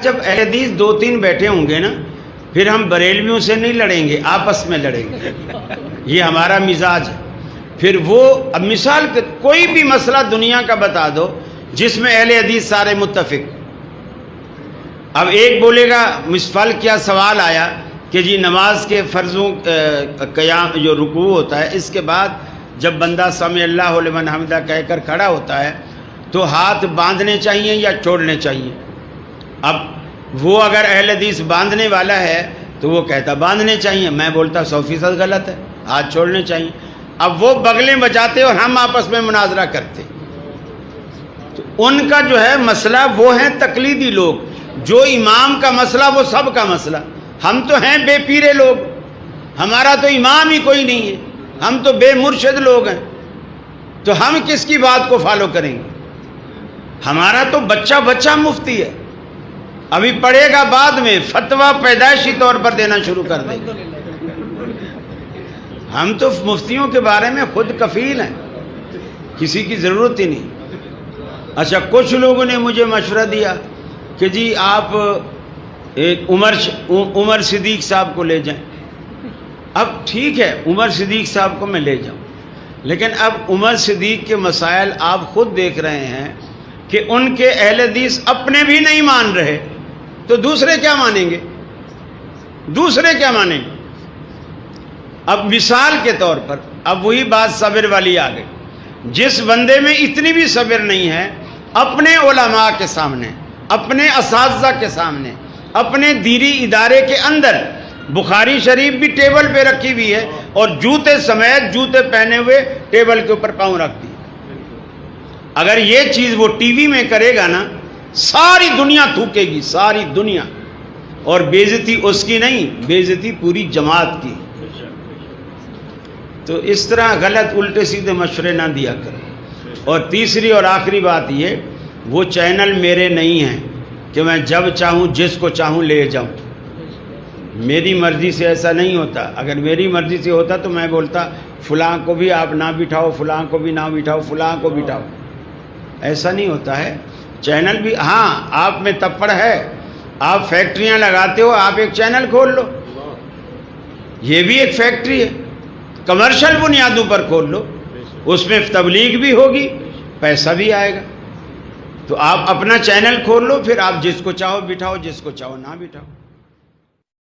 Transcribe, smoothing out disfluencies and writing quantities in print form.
جب اہل حدیث دو تین بیٹھے ہوں گے نا، پھر ہم بریلویوں سے نہیں لڑیں گے، آپس میں لڑیں گے. یہ ہمارا مزاج ہے. پھر وہ اب مثال کوئی بھی مسئلہ دنیا کا بتا دو جس میں اہل حدیث سارے متفق. اب ایک بولے گا مثال کیا سوال آیا کہ جی نماز کے فرضوں قیام جو رکوع ہوتا ہے، اس کے بعد جب بندہ سمع اللہ لمن حمدہ کہہ کر کھڑا ہوتا ہے تو ہاتھ باندھنے چاہیے یا چھوڑنے چاہیے؟ اب وہ اگر اہل حدیث باندھنے والا ہے تو وہ کہتا باندھنے چاہیے، میں بولتا 100% غلط ہے، ہاتھ چھوڑنے چاہیے. اب وہ بغلیں بجاتے اور ہم آپس میں مناظرہ کرتے. تو ان کا جو ہے مسئلہ وہ ہیں تقلیدی لوگ، جو امام کا مسئلہ وہ سب کا مسئلہ. ہم تو ہیں بے پیرے لوگ، ہمارا تو امام ہی کوئی نہیں ہے، ہم تو بے مرشد لوگ ہیں، تو ہم کس کی بات کو فالو کریں گے؟ ہمارا تو بچہ بچہ مفتی ہے، ابھی پڑھے گا بعد میں فتویٰ پیدائشی طور پر دینا شروع کر دے گا. ہم تو مفتیوں کے بارے میں خود کفیل ہیں، کسی کی ضرورت ہی نہیں. اچھا، کچھ لوگوں نے مجھے مشورہ دیا کہ جی آپ ایک عمر صدیق صاحب کو لے جائیں. اب ٹھیک ہے، عمر صدیق صاحب کو میں لے جاؤں، لیکن اب عمر صدیق کے مسائل آپ خود دیکھ رہے ہیں کہ ان کے اہل حدیث اپنے بھی نہیں مان رہے، تو دوسرے کیا مانیں گے؟ دوسرے کیا مانیں گے؟ اب مثال کے طور پر اب وہی بات صبر والی آ گئی. جس بندے میں اتنی بھی صبر نہیں ہے، اپنے علماء کے سامنے، اپنے اساتذہ کے سامنے، اپنے دینی ادارے کے اندر بخاری شریف بھی ٹیبل پہ رکھی ہوئی ہے اور جوتے سمیت جوتے پہنے ہوئے ٹیبل کے اوپر پاؤں رکھ دی. اگر یہ چیز وہ ٹی وی میں کرے گا نا، ساری دنیا تھوکے گی، ساری دنیا. اور بے عزتی اس کی نہیں، بے عزتی پوری جماعت کی. تو اس طرح غلط الٹے سیدھے مشورے نہ دیا کرو. اور تیسری اور آخری بات یہ، وہ چینل میرے نہیں ہیں کہ میں جب چاہوں جس کو چاہوں لے جاؤں. میری مرضی سے ایسا نہیں ہوتا. اگر میری مرضی سے ہوتا تو میں بولتا فلاں کو بھی آپ نہ بٹھاؤ، فلاں کو بھی نہ بٹھاؤ، فلاں کو بٹھاؤ. ایسا نہیں ہوتا ہے. چینل بھی، ہاں آپ میں تپڑ ہے، آپ فیکٹریاں لگاتے ہو، آپ ایک چینل کھول لو، یہ بھی ایک فیکٹری ہے. کمرشل بنیادوں پر کھول لو، اس میں تبلیغ بھی ہوگی، پیسہ بھی آئے گا. تو آپ اپنا چینل کھول لو، پھر آپ جس کو چاہو بٹھاؤ، جس کو چاہو نہ بٹھاؤ.